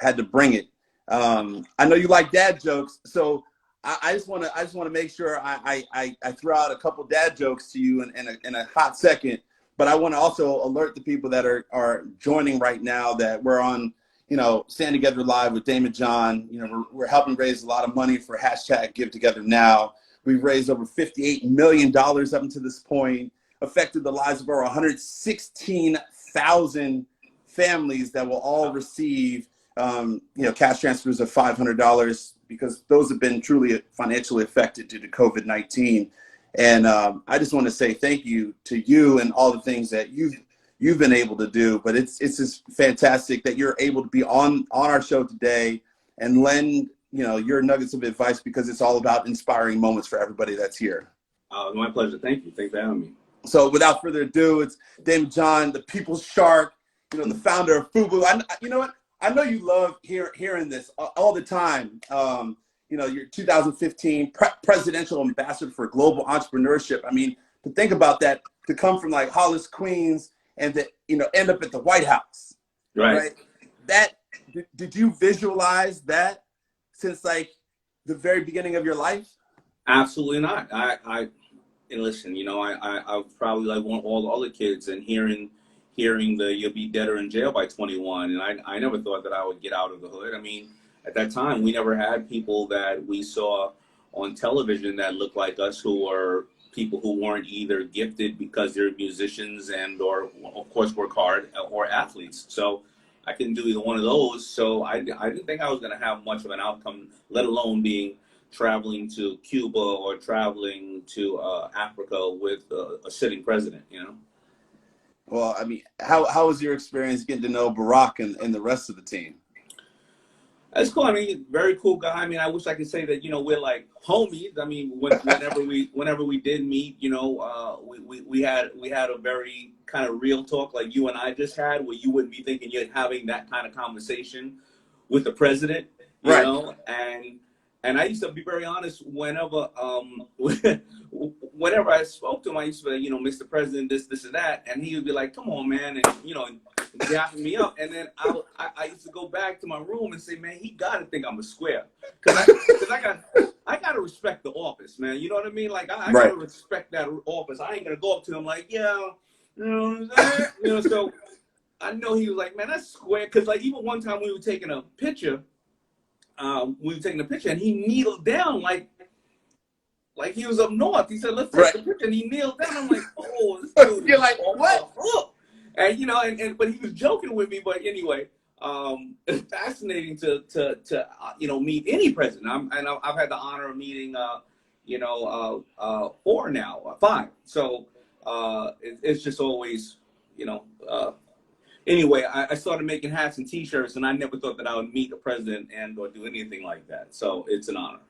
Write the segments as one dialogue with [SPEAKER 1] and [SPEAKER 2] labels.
[SPEAKER 1] had to bring it. I know you like dad jokes, so I just want to make sure I throw out a couple dad jokes to you in a hot second. But I want to also alert the people that are joining right now that we're on, Stand Together Live with Daymond John. We're helping raise a lot of money for hashtag Give Together Now. We've raised over $58 million up until this point, affected the lives of over 116,000 families that will all receive, cash transfers of $500 because those have been truly financially affected due to COVID-19. And I just want to say thank you to you and all the things that you've been able to do. But it's just fantastic that you're able to be on our show today and lend your nuggets of advice, because it's all about inspiring moments for everybody that's here.
[SPEAKER 2] My pleasure. Thank you. Thanks for having me.
[SPEAKER 1] So without further ado, it's Daymond John, the People's Shark, the founder of FUBU. You know what? I know you love hearing this all the time. You're 2015 presidential ambassador for global entrepreneurship. I mean, to think about that, to come from like Hollis, Queens, and to end up at the White House.
[SPEAKER 2] Right.
[SPEAKER 1] That did you visualize that since like the very beginning of your life?
[SPEAKER 2] Absolutely not. And listen, I was probably like all the other kids, and hearing the you'll be dead or in jail by 21, and I never thought that I would get out of the hood. I mean, at that time, we never had people that we saw on television that looked like us, who were people who weren't either gifted because they're musicians or of course work hard, or athletes. So I couldn't do either one of those. So I didn't think I was going to have much of an outcome, let alone traveling to Cuba or traveling to Africa with a sitting president,
[SPEAKER 1] Well, I mean, how was your experience getting to know Barack and the rest of the team?
[SPEAKER 2] That's cool. I mean, very cool guy. I mean, I wish I could say that, we're like homies. I mean, whenever we did meet, we had a very kind of real talk like you and I just had, where you wouldn't be thinking you're having that kind of conversation with the president, you
[SPEAKER 1] right.
[SPEAKER 2] know? And I used to be very honest whenever I spoke to him. I used to say, Mr. President, this and that, and he would be like, "Come on, man," and gapping me up. And then I used to go back to my room and say, "Man, he got to think I'm a square," because I got to respect the office, man. You know what I mean? Like I got to respect that office. I ain't gonna go up to him like, "Yeah, So I know he was like, "Man, that's square," because like even one time we were taking a picture. And he kneeled down like he was up north. He said, "Let's take the picture," and he kneeled down. I'm like, "Oh, this dude."
[SPEAKER 1] You're like, "What?"
[SPEAKER 2] And but he was joking with me. But anyway, it's fascinating to meet any president. I've had the honor of meeting 5. So it's just always Anyway, I started making hats and T-shirts, and I never thought that I would meet the president or do anything like that. So it's an honor.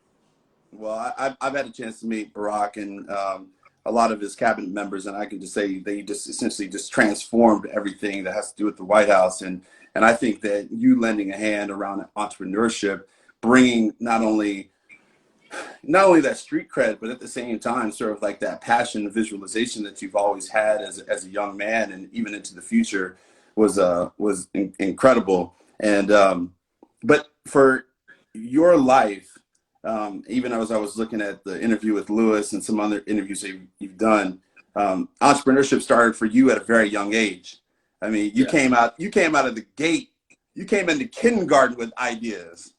[SPEAKER 1] Well, I've had a chance to meet Barack and a lot of his cabinet members, and I can just say they just essentially just transformed everything that has to do with the White House. And I think that you lending a hand around entrepreneurship, bringing not only that street cred, but at the same time, sort of like that passion and visualization that you've always had as a young man and even into the future was incredible. And but for your life, even as I was looking at the interview with Lewis and some other interviews that you've done, entrepreneurship started for you at a very young age. I mean, you came out of the gate, you came into kindergarten with ideas.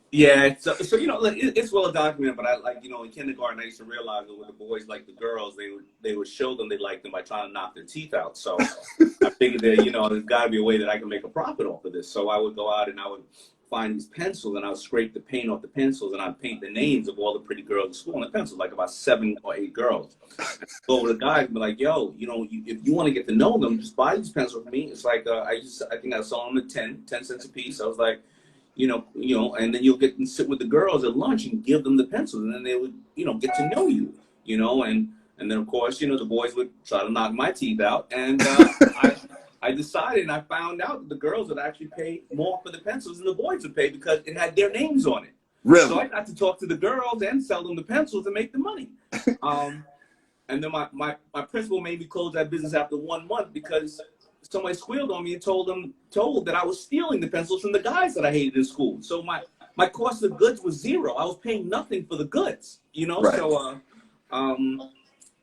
[SPEAKER 2] Yeah, so it's well documented, but in kindergarten I used to realize that when the boys like the girls, they would show them they liked them by trying to knock their teeth out. So I figured that there's got to be a way that I can make a profit off of this. So I would go out and I would find these pencils, and I would scrape the paint off the pencils, and I'd paint the names of all the pretty girls in school on the pencils, like about 7 or 8 girls. Go over to the guys and be like, "Yo, if you want to get to know them, just buy these pencils from me." It's like I think I saw them at 10 cents a piece. I was like, and then you'll get and sit with the girls at lunch and give them the pencils, and then they would, get to know you, and then of course, the boys would try to knock my teeth out, and I decided, and I found out that the girls would actually pay more for the pencils than the boys would pay because it had their names on it.
[SPEAKER 1] Really?
[SPEAKER 2] So I got to talk to the girls and sell them the pencils and make the money. And then my principal made me close that business after 1 month because somebody squealed on me and told that I was stealing the pencils from the guys that I hated in school. So my cost of goods was zero. I was paying nothing for the goods, you know?
[SPEAKER 1] Right.
[SPEAKER 2] So,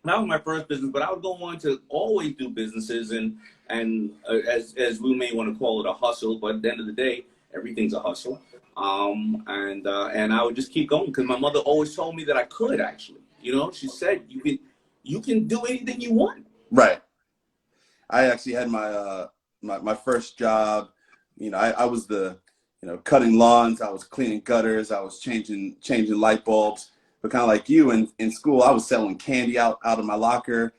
[SPEAKER 2] that was my first business, but I would go on to always do businesses and as we may want to call it a hustle, but at the end of the day, everything's a hustle. And I would just keep going because my mother always told me that I could actually, you know, she said, you can do anything you want.
[SPEAKER 1] Right. I actually had my first job. You know, I was cutting lawns. I was cleaning gutters. I was changing light bulbs. But kind of like you, in school, I was selling candy out of my locker.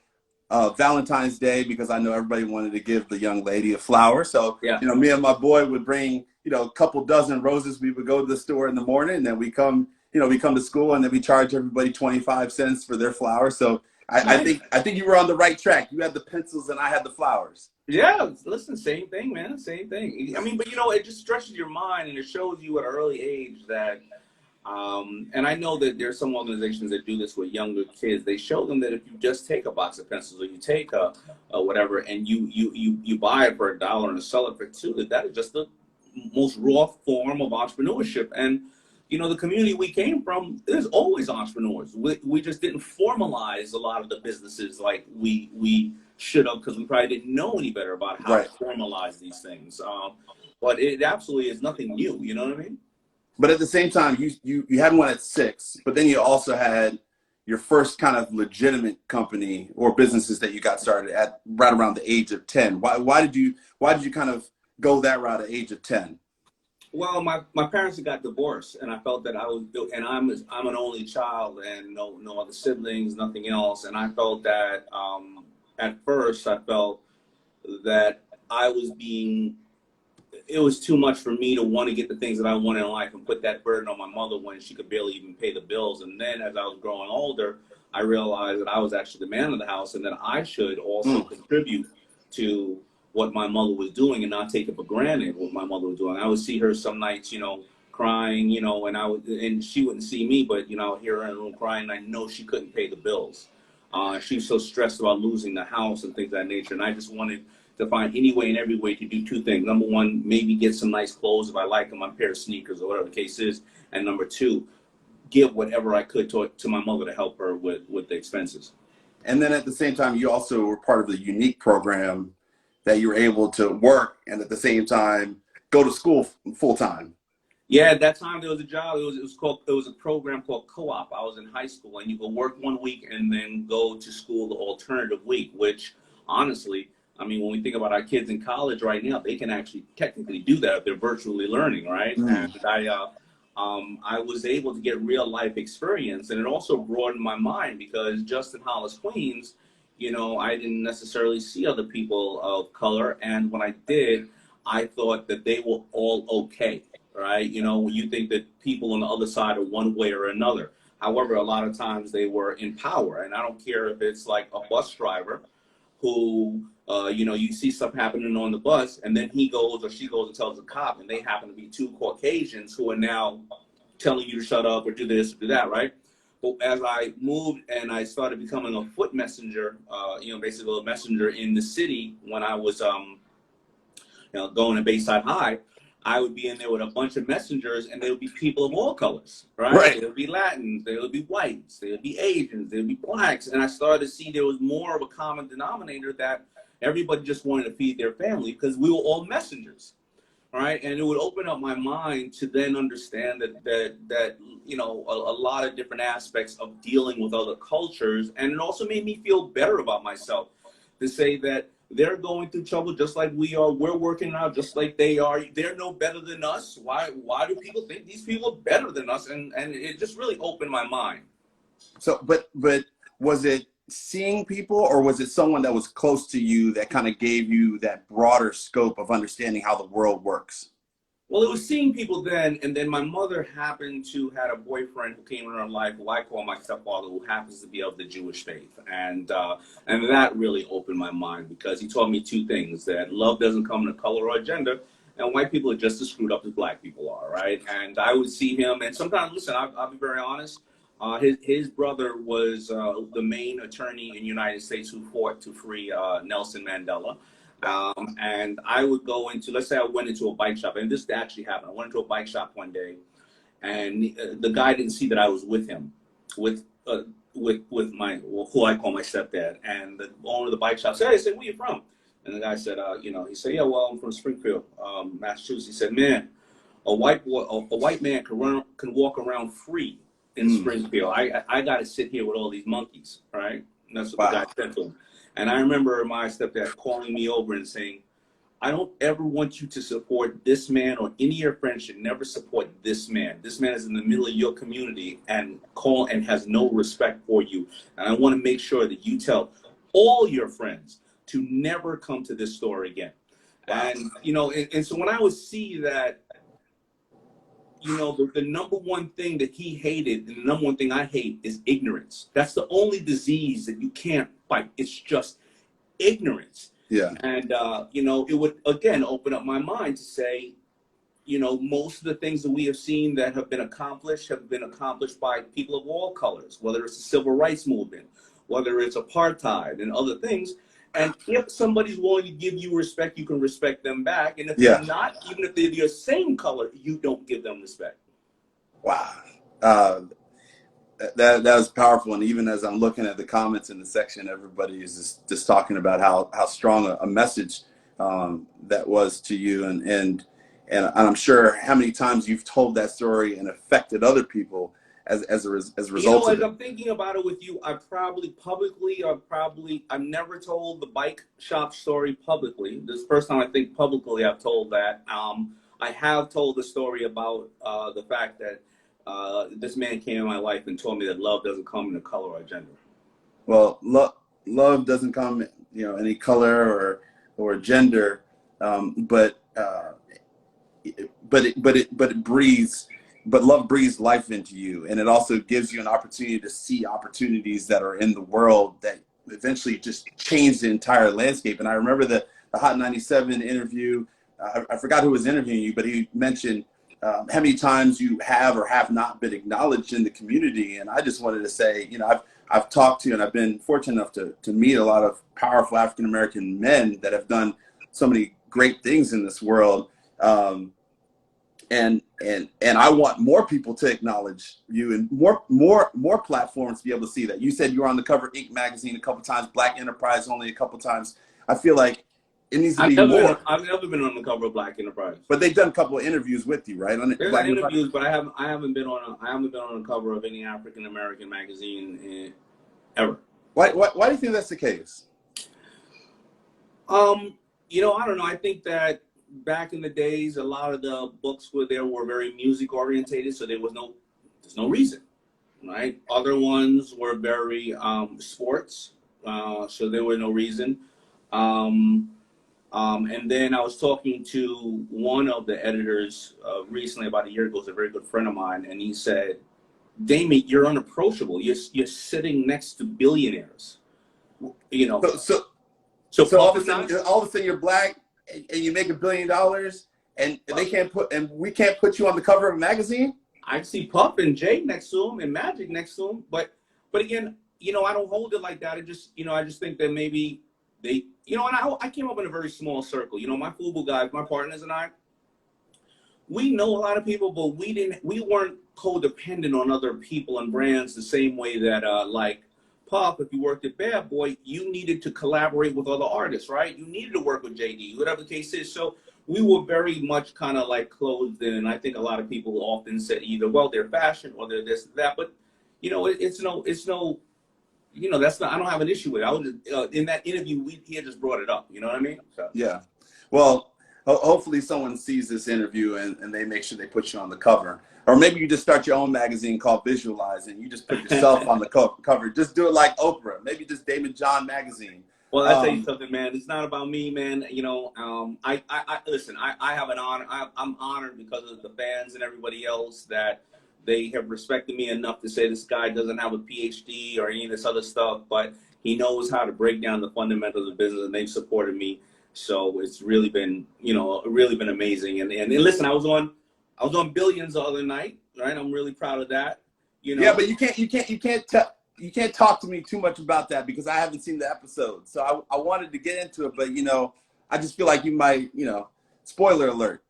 [SPEAKER 1] Valentine's Day, because I know everybody wanted to give the young lady a flower. So,
[SPEAKER 2] Yeah.
[SPEAKER 1] you know, me and my boy would bring, you know, a couple dozen roses. We would go to the store in the morning, and then we come to school, and then we charge everybody 25 cents for their flowers. So I think you were on the right track. You had the pencils, and I had the flowers.
[SPEAKER 2] Yeah, listen, same thing, man, same thing. I mean, but you know, it just stretches your mind, and it shows you at an early age that, and I know that there's some organizations that do this with younger kids. They show them that if you just take a box of pencils or you take a whatever, and you buy it for $1 and sell it for $2, that is just the most raw form of entrepreneurship. And you know, the community we came from, there's always entrepreneurs. We just didn't formalize a lot of the businesses like we should have, because we probably didn't know any better about how to formalize these things. But it absolutely is nothing new. You know what I mean?
[SPEAKER 1] But at the same time, you had one at 6, but then you also had your first kind of legitimate company or businesses that you got started at right around the age of 10. Why did you kind of go that route at the age of 10?
[SPEAKER 2] Well, my parents got divorced, and I felt that I'm an only child and no other siblings, nothing else, and I felt that at first I felt that it was too much for me to want to get the things that I wanted in life and put that burden on my mother when she could barely even pay the bills. And then as I was growing older, I realized that I was actually the man of the house and that I should also contribute to what my mother was doing and not take it for granted what my mother was doing. I would see her some nights, you know, crying, you know, and she wouldn't see me, but, you know, I would hear her in the room crying, and I know she couldn't pay the bills. She was so stressed about losing the house and things of that nature. And I just wanted to find any way and every way to do 2 things. Number 1, maybe get some nice clothes if I like them, a pair of sneakers or whatever the case is. And number 2, give whatever I could to my mother to help her with the expenses.
[SPEAKER 1] And then at the same time, you also were part of the unique program that you were able to work and at the same time go to school full time.
[SPEAKER 2] Yeah, at that time there was a job. It was a program called Co-op. I was in high school, and you could work 1 week and then go to school the alternative week, which honestly, I mean, when we think about our kids in college right now, they can actually technically do that if they're virtually learning, right? And I was able to get real life experience, and it also broadened my mind because just in Hollis, Queens, you know, I didn't necessarily see other people of color, and when I did, I thought that they were all okay, right? You know, when you think that people on the other side are one way or another. However, a lot of times they were in power, and I don't care if it's like a bus driver who, you know, you see stuff happening on the bus, and then he goes or she goes and tells the cop, and they happen to be 2 Caucasians who are now telling you to shut up or do this or do that, right? But as I moved and I started becoming a foot messenger, you know, basically a messenger in the city when I was, you know, going to Bayside High, I would be in there with a bunch of messengers, and there would be people of all colors, right? There would be Latins, there would be whites, there would be Asians, there would be blacks. And I started to see there was more of a common denominator that everybody just wanted to feed their family because we were all messengers, right? And it would open up my mind to then understand that you know, a lot of different aspects of dealing with other cultures. And it also made me feel better about myself to say that they're going through trouble just like we are. We're working out just like they are. They're no better than us. Why do people think these people are better than us? And it just really opened my mind.
[SPEAKER 1] So, but was it seeing people, or was it someone that was close to you that kind of gave you that broader scope of understanding how the world works?
[SPEAKER 2] Well, it was seeing people then, and then my mother happened to had a boyfriend who came in her life, who I call my stepfather, who happens to be of the Jewish faith, and that really opened my mind because he taught me 2 things: that love doesn't come in a color or a gender, and white people are just as screwed up as black people are, right? And I would see him, and sometimes, listen, I'll be very honest. His brother was the main attorney in the United States who fought to free Nelson Mandela. And I would go into, let's say I went into a bike shop, and this actually happened. I went into a bike shop one day, and the guy didn't see that I was with him, with my, who I call my stepdad. And the owner of the bike shop said, "Hey," I said, "Where you from?" And the guy said, he said, "Yeah, well, I'm from Springfield, Massachusetts." He said, "Man, a white man can walk around free in Springfield. I got to sit here with all these monkeys, right?" And that's what the guy said to him. And I remember my stepdad calling me over and saying, "I don't ever want you to support this man, or any of your friends should never support this man. This man is in the middle of your community and has no respect for you. And I want to make sure that you tell all your friends to never come to this store again." And, and so when I would see that, the number one thing that he hated and the number one thing I hate is ignorance. That's the only disease that you can't fight. It's just ignorance.
[SPEAKER 1] Yeah.
[SPEAKER 2] And, it would, again, open up my mind to say, most of the things that we have seen that have been accomplished by people of all colors, whether it's the civil rights movement, whether it's apartheid and other things. And if somebody's willing to give you respect, you can respect them back. And if they're not, even if they're your same color, you don't give them respect.
[SPEAKER 1] Wow. That was powerful. And even as I'm looking at the comments in the section, everybody is just talking about how strong a message that was to you. And I'm sure how many times you've told that story and affected other people as a result of it.
[SPEAKER 2] I'm thinking about it with you, I've never told the bike shop story publicly. This is the first time I think publicly I've told that. I have told the story about the fact that this man came in my life and told me that love doesn't come in a color or gender. Well,
[SPEAKER 1] love doesn't come, any color or gender, but it breathes. But love breathes life into you, and it also gives you an opportunity to see opportunities that are in the world that eventually just change the entire landscape. And I remember the Hot 97 interview. I forgot who was interviewing you, but he mentioned how many times you have or have not been acknowledged in the community. And I just wanted to say, I've talked to and I've been fortunate enough to meet a lot of powerful African-American men that have done so many great things in this world. And I want more people to acknowledge you, and more platforms to be able to see that. You said you were on the cover of Inc. magazine a couple times, Black Enterprise only a couple times. I feel like it needs to be more.
[SPEAKER 2] I've never been on the cover of Black Enterprise.
[SPEAKER 1] But they've done a couple of interviews with you, right?
[SPEAKER 2] There's interviews, but I haven't been on the cover of any African American magazine ever.
[SPEAKER 1] Why do you think that's the case?
[SPEAKER 2] I don't know. I think that back in the days, a lot of the books were very music orientated, so there's no reason, right? Other ones were very sports, so there was no reason. And then I was talking to one of the editors recently, about a year ago, who's a very good friend of mine, and he said, "Daymond, you're unapproachable. You're sitting next to billionaires."
[SPEAKER 1] So all of a sudden you're black and you make $1 billion, and we can't put you on the cover of a magazine.
[SPEAKER 2] I see Puff and Jay next to him and Magic next to him, but again, I don't hold it like that. I just think that maybe they, and I came up in a very small circle. My FUBU guys, my partners and I, we know a lot of people, but we weren't codependent on other people and brands the same way that like Puff, if you worked at Bad Boy, you needed to collaborate with other artists, right? You needed to work with JD, whatever the case is. So we were very much kind of like closed in. And I think a lot of people often said either, well, they're fashion or they're this, that. But, it's no, that's not, I don't have an issue with it. I was just, in that interview, he had just brought it up. You know what I mean? So.
[SPEAKER 1] Yeah. Well, hopefully someone sees this interview and they make sure they put you on the cover. Or maybe you just start your own magazine called Visualize and you just put yourself on the cover. Just do it like Oprah. Maybe just Daymond John magazine.
[SPEAKER 2] Well, I'll tell you something, man. It's not about me, man. I listen, I have an honor. I'm honored because of the fans and everybody else that they have respected me enough to say this guy doesn't have a PhD or any of this other stuff, but he knows how to break down the fundamentals of business, and they've supported me. So it's really been, amazing. And listen, I was on Billions the other night, right? I'm really proud of that.
[SPEAKER 1] Yeah, but you can't talk to me too much about that because I haven't seen the episode. So I wanted to get into it, but I just feel like you might, you know, spoiler alert.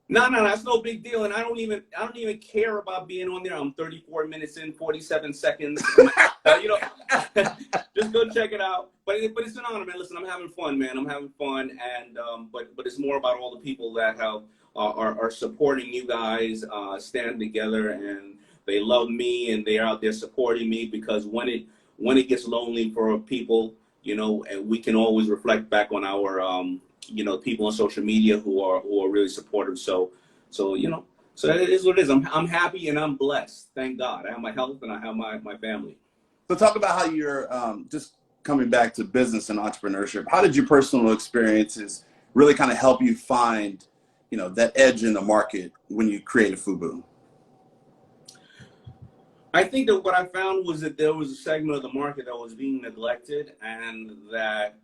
[SPEAKER 2] No, that's no big deal, and I don't even care about being on there. I'm 34 minutes in, 47 seconds. You know, just go check it out. But it's an honor, man. Listen, I'm having fun, man. I'm having fun, and but it's more about all the people that are supporting you guys, standing together, and they love me, and they're out there supporting me, because when it gets lonely for people, you know, and we can always reflect back on our you know, people on social media who are really supportive. So you know, so it is what it is. I'm happy and I'm blessed. Thank God. I have my health and I have my family.
[SPEAKER 1] So talk about how you're just coming back to business and entrepreneurship. How did your personal experiences really kind of help you find, you know, that edge in the market when you created FUBU?
[SPEAKER 2] I think that what I found was that there was a segment of the market that was being neglected, and that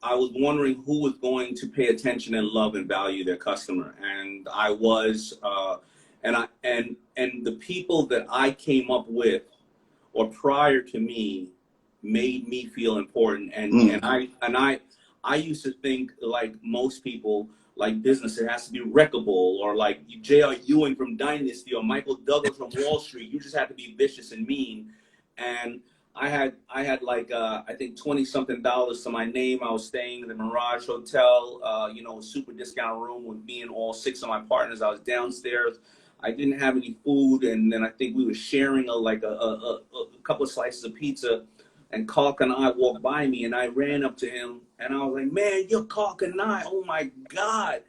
[SPEAKER 2] I was wondering who was going to pay attention and love and value their customer. And I was, and the people that I came up with, or prior to me, made me feel important. And I used to think, like most people, like business, it has to be wreckable, or like J.R. Ewing from Dynasty, or Michael Douglas from Wall Street. You just have to be vicious and mean. And I had like I think $20-something to my name. I was staying in the Mirage Hotel, you know, a super discount room with me and all 6 of my partners. I was downstairs. I didn't have any food, and then I think we were sharing a couple of slices of pizza. And Carl Kanai walked by me, and I ran up to him, and I was like, "Man, you're Carl Kanai! Oh my God!"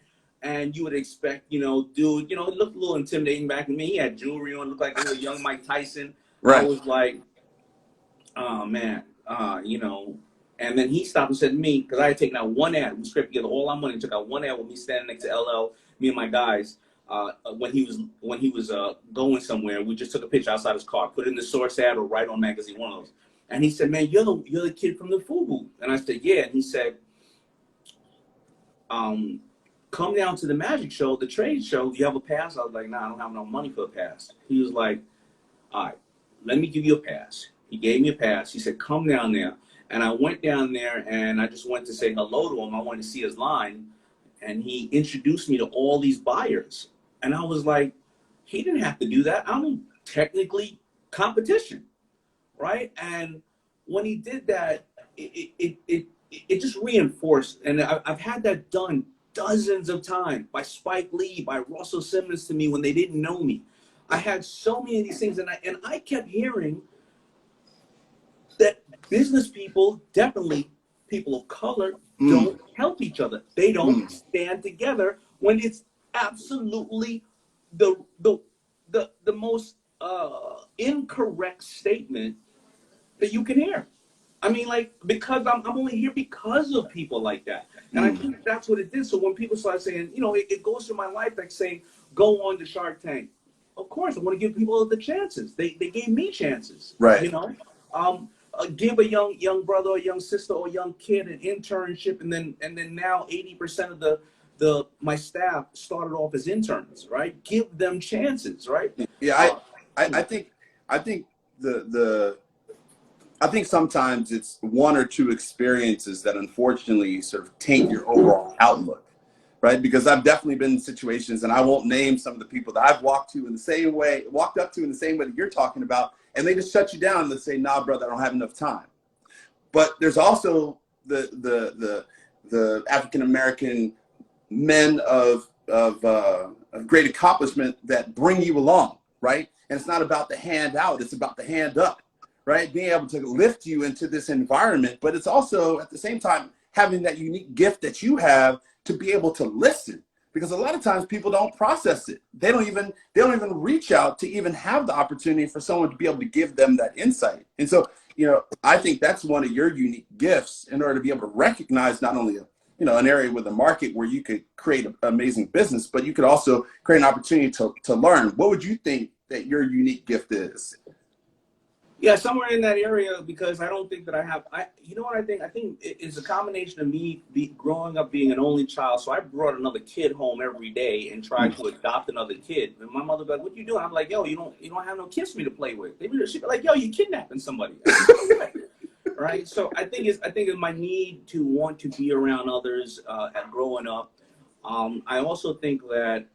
[SPEAKER 2] And you would expect, you know, dude, you know, it looked a little intimidating back to me. He had jewelry on, looked like a little young Mike Tyson.
[SPEAKER 1] Right.
[SPEAKER 2] I was like, oh man, you know. And then he stopped and said to me, because I had taken out one ad, we scraped together all our money, and took out one ad with me standing next to LL, me and my guys, when he was going somewhere. We just took a picture outside his car, put it in the Source ad or Right On magazine, one of those. And he said, "Man, you're the kid from the FUBU." And I said, "Yeah." And he said, "Come down to the magic show, the trade show. Do you have a pass?" I was like, "Nah, I don't have no money for a pass." He was like, "All right, let me give you a pass." He gave me a pass. He said, "Come down there." And I went down there, and I just went to say hello to him. I wanted to see his line. And he introduced me to all these buyers. And I was like, he didn't have to do that. I'm technically competition, right? And when he did that, it just reinforced. And I've had that done dozens of times by Spike Lee, by Russell Simmons to me when they didn't know me. I had so many of these things, and I kept hearing that business people, definitely people of color, don't help each other. They don't stand together when it's absolutely the most incorrect statement that you can hear. I mean, like, because I'm only here because of people like that. And I think that's what it did. So when people start saying, you know, it goes through my life, like saying, go on to Shark Tank. Of course, I want to give people the chances. They gave me chances.
[SPEAKER 1] Right.
[SPEAKER 2] You know, give a young brother or young sister or young kid an internship, and then now 80% of my staff started off as interns, right? Give them chances, right?
[SPEAKER 1] Yeah, I think I think sometimes it's one or two experiences that unfortunately sort of taint your overall outlook, right? Because I've definitely been in situations, and I won't name some of the people that I've walked up to in the same way that you're talking about, and they just shut you down and they say, "Nah, brother, I don't have enough time." But there's also the African American men of great accomplishment that bring you along, right? And it's not about the hand out; it's about the hand up, right? Being able to lift you into this environment, but it's also at the same time having that unique gift that you have to be able to listen. Because a lot of times people don't process it. They don't even reach out to even have the opportunity for someone to be able to give them that insight. And so, you know, I think that's one of your unique gifts in order to be able to recognize not only an area with a market where you could create an amazing business, but you could also create an opportunity to learn. What would you think that your unique gift is?
[SPEAKER 2] Yeah, somewhere in that area, because I don't think that you know what I think? I think it's a combination of me growing up being an only child. So I brought another kid home every day and tried to adopt another kid. And my mother would be like, "What you doing?" I'm like, "Yo, you don't have no kids for me to play with." She'd be like, "Yo, you kidnapping somebody." right? So I think it's my need to want to be around others at growing up. I also think that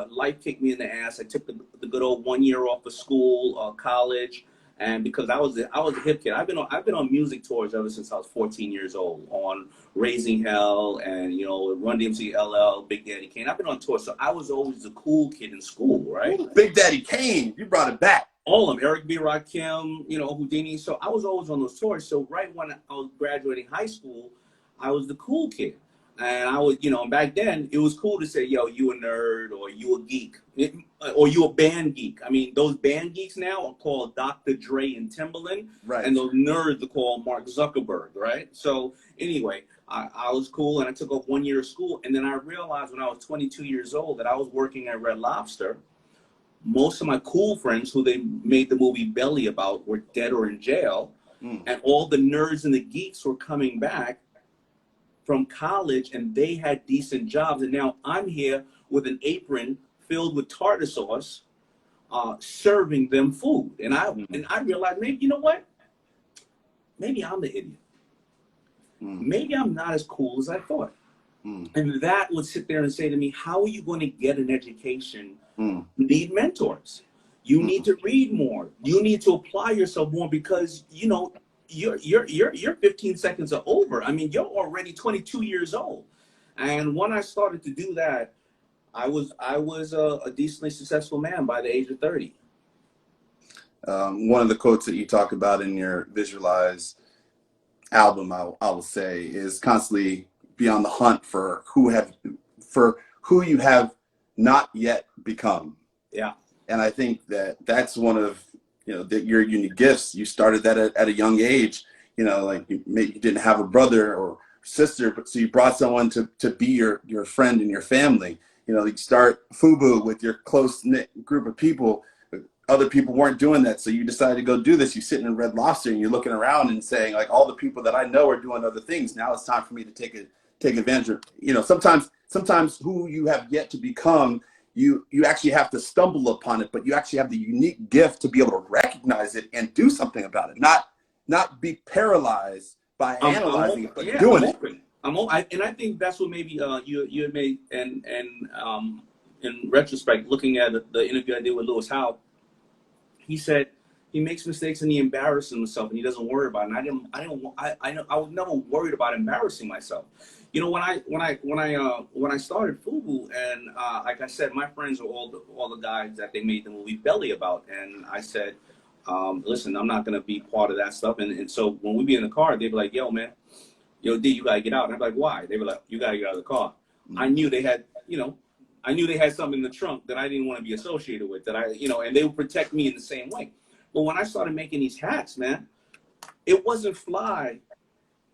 [SPEAKER 2] life kicked me in the ass. I took the good old 1 year off of school, college, and because I was a hip kid. I've been on music tours ever since I was 14 years old, on Raising Hell and Run DMC LL, Big Daddy Kane. I've been on tour, so I was always the cool kid in school, right?
[SPEAKER 1] Ooh, Big Daddy Kane, you brought it back.
[SPEAKER 2] All of them, Eric B. Rakim, Houdini. So I was always on those tours. So right when I was graduating high school, I was the cool kid. And I was, back then it was cool to say, yo, you a nerd, or you a geek, or you a band geek. I mean, those band geeks now are called Dr. Dre and Timbaland,
[SPEAKER 1] right?
[SPEAKER 2] And those nerds are called Mark Zuckerberg, right? So anyway, I was cool, and I took off 1 year of school. And then I realized when I was 22 years old that I was working at Red Lobster. Most of my cool friends who they made the movie Belly about were dead or in jail. And all the nerds and the geeks were coming back from college, and they had decent jobs. And now I'm here with an apron filled with tartar sauce, serving them food. And I realized, maybe, you know what? Maybe I'm the idiot. Maybe I'm not as cool as I thought. And that would sit there and say to me, how are you going to get an education? You need mentors. You need to read more. You need to apply yourself more, because, your 15 seconds are over. I mean, you're already 22 years old. And when I started to do that, I was a decently successful man by the age of 30.
[SPEAKER 1] One of the quotes that you talk about in your Visualize album, I will say, is constantly be on the hunt for who you have not yet become.
[SPEAKER 2] Yeah.
[SPEAKER 1] And I think that's one of your unique gifts. You started that at a young age. Like you didn't have a brother or sister, but so you brought someone to be your friend and your family. You start FUBU with your close knit group of people. Other people weren't doing that, so you decided to go do this. You're sitting in Red Lobster and you're looking around and saying, like, all the people that I know are doing other things. Now it's time for me to take advantage of. Sometimes who you have yet to become, you actually have to stumble upon it, but you actually have the unique gift to be able to recognize it and do something about it. Not be paralyzed by analyzing it, but doing it.
[SPEAKER 2] And I think that's what maybe you had made, and in retrospect, looking at the interview I did with Lewis Howe, he said he makes mistakes and he embarrasses himself and he doesn't worry about it. And I was never worried about embarrassing myself. When I started FUBU, and like I said, my friends are all the guys that they made the movie Belly about, and I said, listen, I'm not gonna be part of that stuff. And so when we be in the car, they'd be like, yo, man, D, you gotta get out. And I'm like, why? They were like, you gotta get out of the car. I knew they had, something in the trunk that I didn't want to be associated with, and they would protect me in the same way. But when I started making these hats, man, it wasn't fly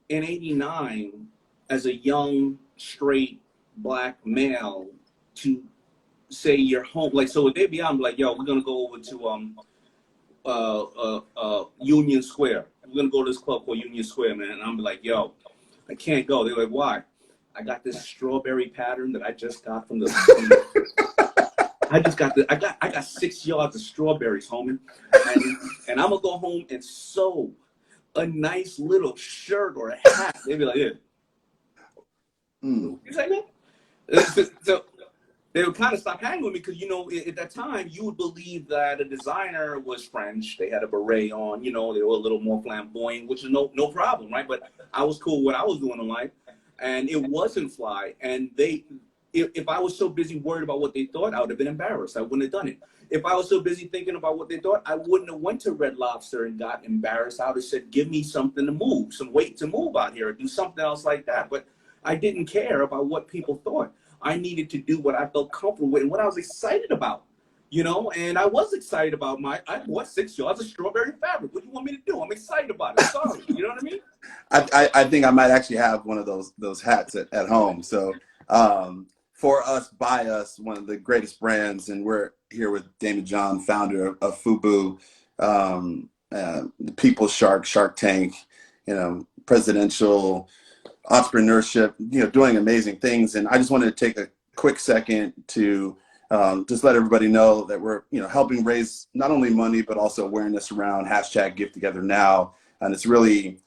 [SPEAKER 2] in '89 as a young, straight, black male to say you're home. Like, so when they be out, I'm like, yo, we're gonna go over to Union Square. We're gonna go to this club called Union Square, man. And I'm like, yo, I can't go. They're like, why? I got this strawberry pattern that I just got from the I got 6 yards of strawberries, homie. And I'm gonna go home and sew a nice little shirt or a hat. They be like, yeah. You say that? So they would kind of stop hanging with me, because at that time you would believe that a designer was French. They had a beret on, they were a little more flamboyant, which is no problem, right? But I was cool with what I was doing in life, and it wasn't fly. And if I was so busy worried about what they thought, I would have been embarrassed. I wouldn't have done it. If I was so busy thinking about what they thought, I wouldn't have went to Red Lobster and got embarrassed. I would have said, give me something to move, some weight to move out here, or do something else like that. But I didn't care about what people thought. I needed to do what I felt comfortable with and what I was excited about, and I was excited about I bought 6 yards of strawberry fabric. What do you want me to do? I'm excited about it. Sorry. You know what I mean?
[SPEAKER 1] I think I might actually have one of those hats at home. So for us, by us, one of the greatest brands, and we're here with Daymond John, founder of FUBU, the People's Shark Tank, presidential entrepreneurship, doing amazing things. And I just wanted to take a quick second to just let everybody know that we're, helping raise not only money, but also awareness around #GetTogetherNow. And it's really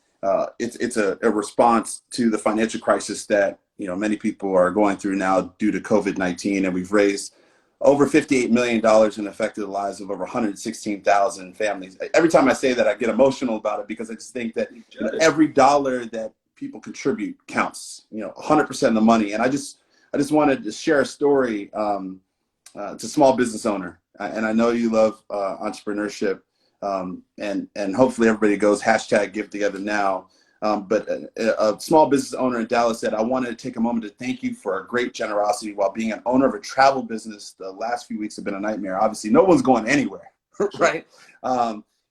[SPEAKER 1] it's a response to the financial crisis that, you know, many people are going through now due to COVID-19, and we've raised over $58 million and affected the lives of over 116,000 families. Every time I say that, I get emotional about it, because I just think that, you know, every dollar that people contribute counts, you know, 100% of the money. And I just wanted to share a story. It's a small business owner, and I know you love entrepreneurship, and hopefully everybody goes hashtag give together now. But a small business owner in Dallas said, I wanted to take a moment to thank you for a great generosity while being an owner of a travel business. The last few weeks have been a nightmare. Obviously, no one's going anywhere, right?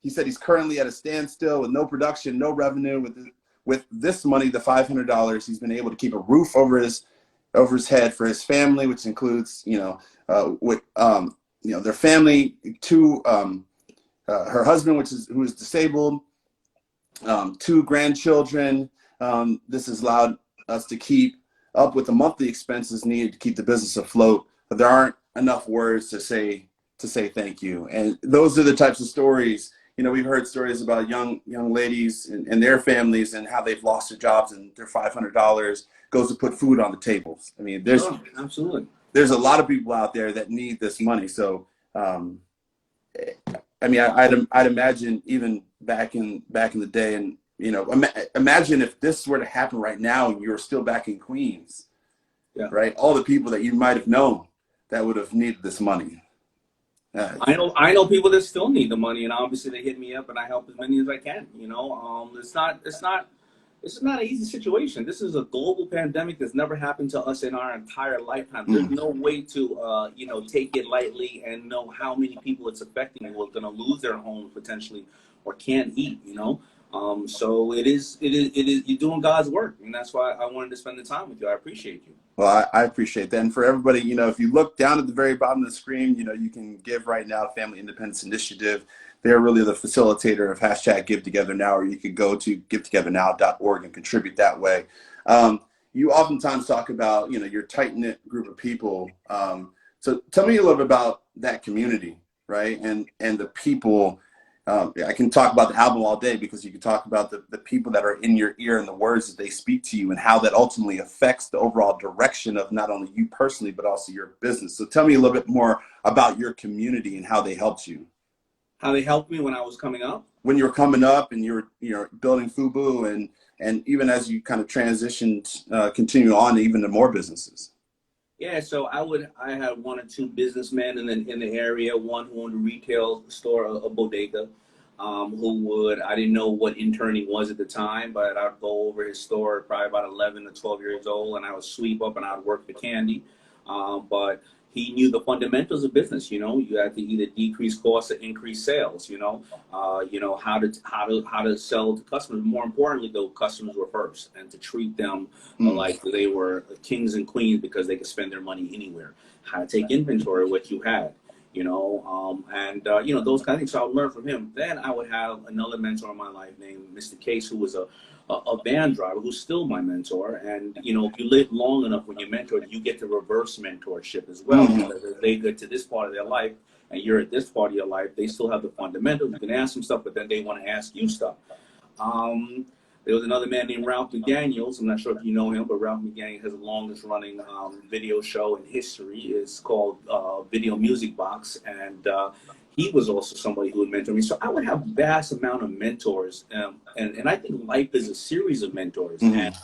[SPEAKER 1] He said he's currently at a standstill with no production, no revenue. With this money, the $500, he's been able to keep a roof over his head for his family, which includes, their family, her husband, who is disabled, 2 grandchildren. This has allowed us to keep up with the monthly expenses needed to keep the business afloat. But there aren't enough words to say thank you. And those are the types of stories. You know, we've heard stories about young ladies and their families and how they've lost their jobs, and their $500 goes to put food on the tables. I mean,
[SPEAKER 2] absolutely.
[SPEAKER 1] There's a lot of people out there that need this money. So, I mean, I'd imagine even back in the day, and, you know, imagine if this were to happen right now and you're still back in Queens, right? All the people that you might have known that would have needed this money.
[SPEAKER 2] I know people that still need the money, and obviously they hit me up, and I help as many as I can. You know, it's not an easy situation. This is a global pandemic that's never happened to us in our entire lifetime. There's no way to take it lightly and know how many people it's affecting who are going to lose their homes potentially or can't eat. You know, so it is you're doing God's work, and that's why I wanted to spend the time with you. I appreciate you.
[SPEAKER 1] Well, I appreciate that. And for everybody, you know, if you look down at the very bottom of the screen, you know, you can give right now, Family Independence Initiative. They're really the facilitator of hashtag Give Together Now, or you could go to givetogethernow.org and contribute that way. You oftentimes talk about, you know, your tight-knit group of people. So tell me a little bit about that community, right? And the people. I can talk about the album all day, because you can talk about the people that are in your ear and the words that they speak to you, and how that ultimately affects the overall direction of not only you personally, but also your business. So tell me a little bit more about your community and how they helped you.
[SPEAKER 2] How they helped me when I was coming up? When
[SPEAKER 1] you were coming up and you're building FUBU, and even as you kind of transitioned, continue on to even to more businesses.
[SPEAKER 2] Yeah, so I had 1 or 2 businessmen in the area. One who owned a retail store, a bodega, I didn't know what intern he was at the time, but I'd go over his store probably about 11 to 12 years old, and I would sweep up and I'd work the candy. But he knew the fundamentals of business. You know, you had to either decrease costs or increase sales. You know, how to sell to customers. More importantly, though, customers were first, and to treat them like they were kings and queens because they could spend their money anywhere. How to take inventory of what you had. You know, those kind of things. So I would learn from him. Then I would have another mentor in my life named Mr. Case, who was a van driver, who's still my mentor. And, you know, if you live long enough when you're mentored, you get the reverse mentorship as well. Because if they get to this part of their life and you're at this part of your life, they still have the fundamentals. You can ask them stuff, but then they want to ask you stuff. There was another man named Ralph McDaniels. I'm not sure if you know him, but Ralph McDaniels has the longest running video show in history. It's called Video Music Box. And he was also somebody who would mentor me. So I would have vast amount of mentors. And I think life is a series of mentors. And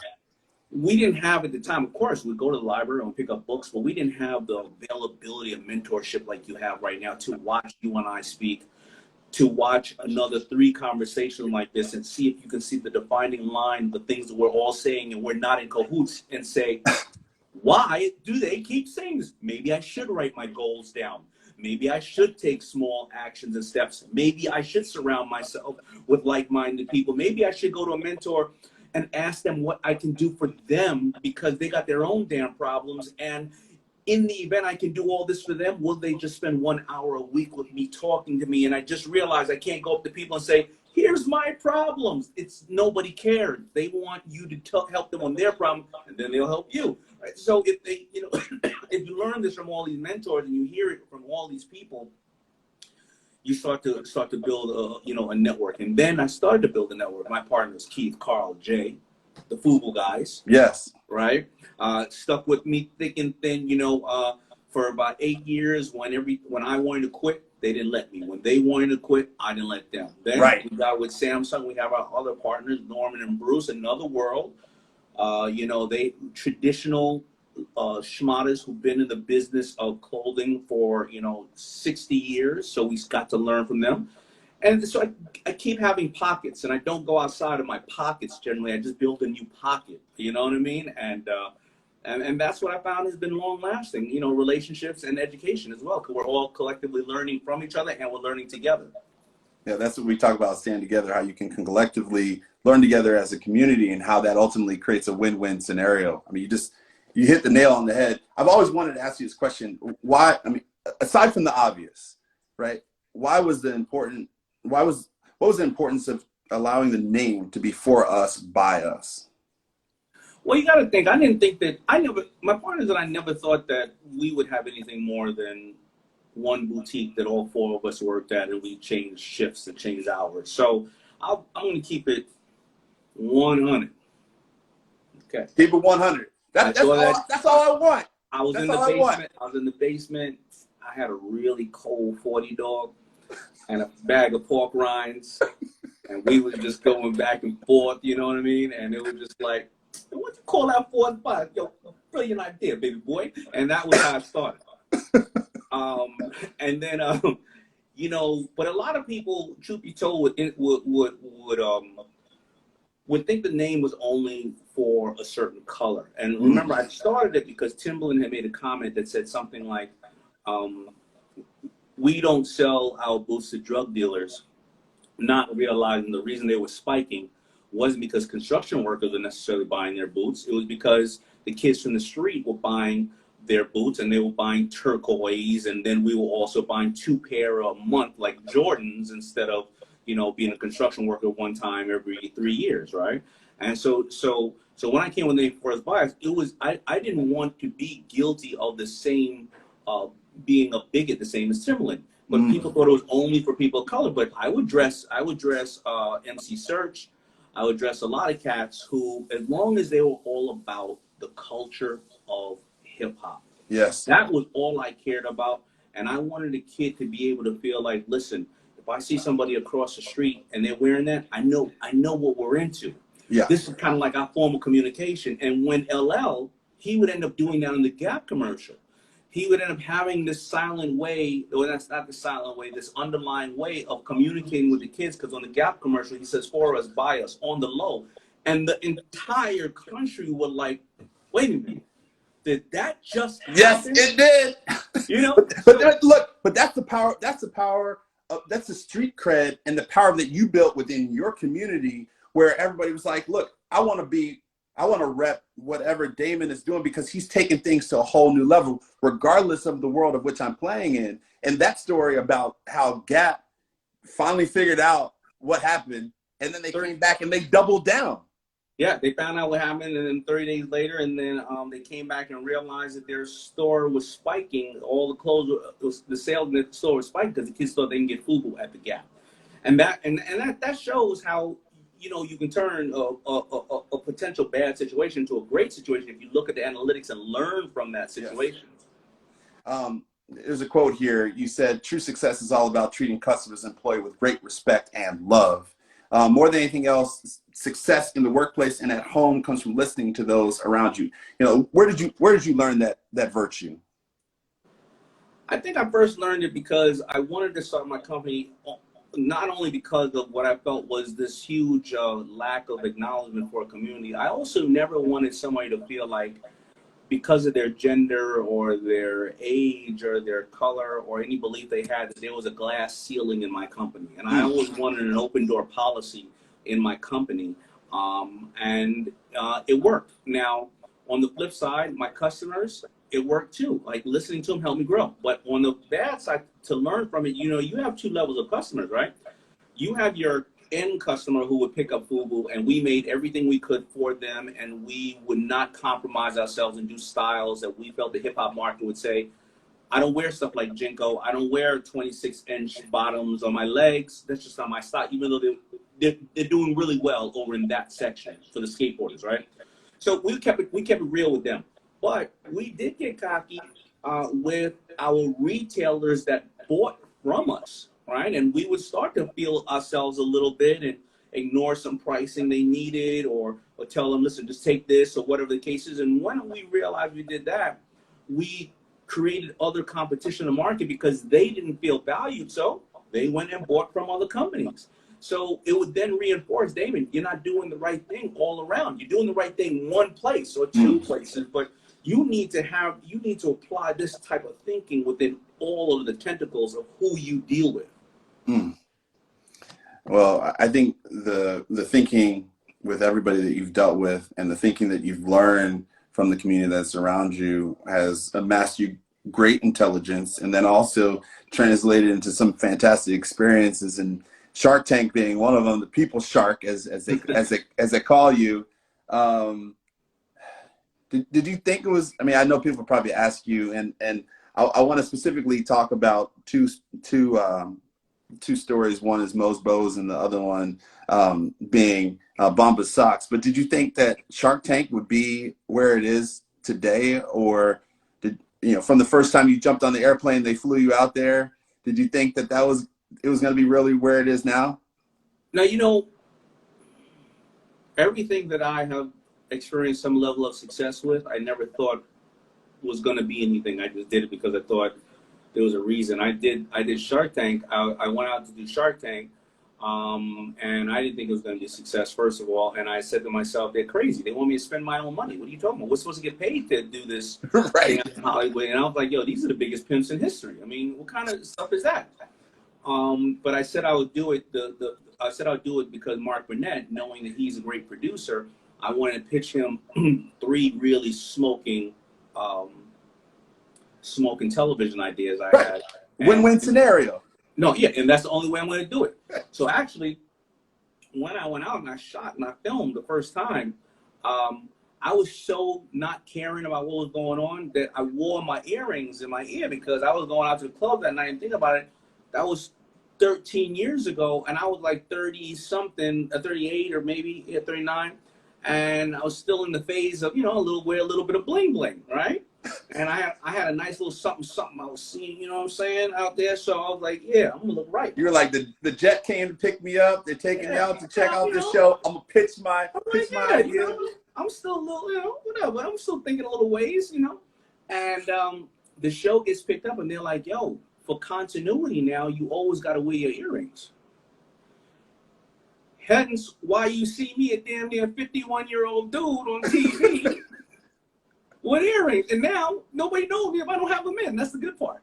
[SPEAKER 2] we didn't have at the time, of course, we'd go to the library and pick up books, but we didn't have the availability of mentorship like you have right now to watch you and I speak, to watch another 3 conversations like this and see if you can see the defining line, the things that we're all saying and we're not in cahoots, and say, why do they keep saying this? Maybe I should write my goals down. Maybe I should take small actions and steps. Maybe I should surround myself with like-minded people. Maybe I should go to a mentor and ask them what I can do for them, because they got their own damn problems. And in the event I can do all this for them, will they just spend 1 hour a week with me talking to me? And I just realized I can't go up to people and say, here's my problems. It's nobody cares. They want you to help them on their problem, and then they'll help you. Right? So if they, if you learn this from all these mentors and you hear it from all these people, you start to build a network. And then I started to build a network. My partners, Keith, Carl, Jay, the FUBU guys.
[SPEAKER 1] Yes.
[SPEAKER 2] Right. Stuck with me thick and thin, for about 8 years. When I wanted to quit, they didn't let me. When they wanted to quit, I didn't let them. Then we got with Samsung, we have our other partners, Norman and Bruce, Another World. They traditional schmatters who've been in the business of clothing for 60 years. So we got to learn from them. And so I keep having pockets, and I don't go outside of my pockets generally. I just build a new pocket. You know what I mean? And that's what I found has been long lasting. Relationships and education as well, because we're all collectively learning from each other and we're learning together.
[SPEAKER 1] Yeah, that's what we talk about, stand together, how you can collectively learn together as a community, and how that ultimately creates a win-win scenario. I mean, you hit the nail on the head. I've always wanted to ask you this question. Why, aside from the obvious, right? What was the importance of allowing the name to be for us, by us?
[SPEAKER 2] Well, you got to think, my partners and I never thought that we would have anything more than one boutique that all four of us worked at, and we changed shifts and changed hours. So I'm going to keep it 100. Okay.
[SPEAKER 1] Keep it 100. That's all I want.
[SPEAKER 2] I was in the basement. I had a really cold 40 dog and a bag of pork rinds. And we was just going back and forth, you know what I mean? And it was just like, what you call that for? Yo, brilliant idea, baby boy. And that was how I started. And then, but a lot of people, truth be told, would think the name was only for a certain color. And remember, I started it because Timberland had made a comment that said something like, we don't sell our boots to drug dealers, not realizing the reason they were spiking wasn't because construction workers were necessarily buying their boots. It was because the kids from the street were buying their boots, and they were buying turquoise, and then we were also buying 2 pair a month like Jordans, instead of being a construction worker one time every 3 years, right? And so when I came with the first bias, it was I didn't want to be guilty of the same being a bigot, the same as Timberland. But people thought it was only for people of color. But I would dress MC Search. I would dress a lot of cats who, as long as they were all about the culture of hip hop.
[SPEAKER 1] Yes.
[SPEAKER 2] That was all I cared about. And I wanted a kid to be able to feel like, listen, if I see somebody across the street and they're wearing that, I know what we're into.
[SPEAKER 1] Yeah. This
[SPEAKER 2] is kind of like our form of communication. And when LL, he would end up doing that in the Gap commercial. He would end up having this silent way, or that's not the silent way, this underlying way of communicating with the kids, because on the Gap commercial, he says, for us, by us, on the low. And the entire country would like, wait a minute, did that just happen?
[SPEAKER 1] Yes, it did. But that's the power, that's the street cred and the power that you built within your community, where everybody was like, look, I want to rep whatever Daymond is doing, because he's taking things to a whole new level, regardless of the world of which I'm playing in. And that story about how Gap finally figured out what happened, and then they came back and they doubled down.
[SPEAKER 2] Yeah, they found out what happened, and then 30 days later, and then they came back and realized that their store was spiking. All the clothes, the sales in the store was spiking because the kids thought they can get FUBU at the Gap. And that shows how you can turn a potential bad situation into a great situation if you look at the analytics and learn from that situation.
[SPEAKER 1] Yes. There's a quote here. You said, true success is all about treating customers and employees with great respect and love. More than anything else, success in the workplace and at home comes from listening to those around you. Where did you learn that virtue?
[SPEAKER 2] I think I first learned it because I wanted to start my company, not only because of what I felt was this huge lack of acknowledgement for a community. I also never wanted somebody to feel like, because of their gender or their age or their color or any belief they had, that there was a glass ceiling in my company. And I always wanted an open door policy in my company. And it worked. Now, on the flip side, my customers, it worked too. Like, listening to them helped me grow. But on the bad side, to learn from it, you have 2 levels of customers, right? You have your end customer who would pick up FUBU, and we made everything we could for them, and we would not compromise ourselves and do styles that we felt the hip hop market would say, I don't wear stuff like Jinko. I don't wear 26-inch bottoms on my legs. That's just not my style, even though they're doing really well over in that section for the skateboarders, right? So we kept it real with them. But we did get cocky with our retailers that bought from us, right? And we would start to feel ourselves a little bit and ignore some pricing they needed, or tell them, listen, just take this, or whatever the case is. And when we realized we did that, we created other competition in the market because they didn't feel valued. So they went and bought from other companies. So it would then reinforce, Daymond, you're not doing the right thing all around. You're doing the right thing one place or two places, but you need to apply this type of thinking within all of the tentacles of who you deal with.
[SPEAKER 1] Well, I think the thinking with everybody that you've dealt with and the thinking that you've learned from the community that's around you has amassed you great intelligence, and then also translated into some fantastic experiences, and Shark Tank being one of them, the people shark as they call you. Did you think it was, I mean, I know people probably ask you, and I want to specifically talk about two stories. One is Mo's Bows and the other one being Bomba Socks. But did you think that Shark Tank would be where it is today? Or did, from the first time you jumped on the airplane, they flew you out there, did you think that it was going to be really where it is now?
[SPEAKER 2] Now, everything that I have experienced some level of success with, I never thought was going to be anything. I just did it because I thought there was a reason. I did Shark Tank. I went out to do Shark Tank, and I didn't think it was going to be a success, first of all. And I said to myself, they're crazy. They want me to spend my own money. What are you talking about? We're supposed to get paid to do this
[SPEAKER 1] right
[SPEAKER 2] in Hollywood. And I was like, yo, these are the biggest pimps in history. I mean, what kind of stuff is that? But I said I would do it. I said I would do it because Mark Burnett, knowing that he's a great producer, I wanted to pitch him 3 really smoking television ideas I had.
[SPEAKER 1] Win-win scenario.
[SPEAKER 2] No, yeah, and that's the only way I'm going to do it. So actually, when I went out and I shot and I filmed the first time, I was so not caring about what was going on that I wore my earrings in my ear because I was going out to the club that night, and think about it, that was 13 years ago, and I was like 30-something, 38 or maybe 39, and I was still in the phase of, wear a little bit of bling bling, right? And I had a nice little something I was seeing, you know what I'm saying, out there. So I was like, yeah, I'm gonna look right.
[SPEAKER 1] You're like, the jet came to pick me up. They're taking me out to check out the show. I'm gonna pitch my idea.
[SPEAKER 2] I'm still a little, whatever. I'm still thinking a little ways, And the show gets picked up, and they're like, yo, for continuity now, you always got to wear your earrings. Hence why you see me, a damn near 51-year-old dude on TV with earrings. And now nobody knows me if I don't have them in. That's the good part.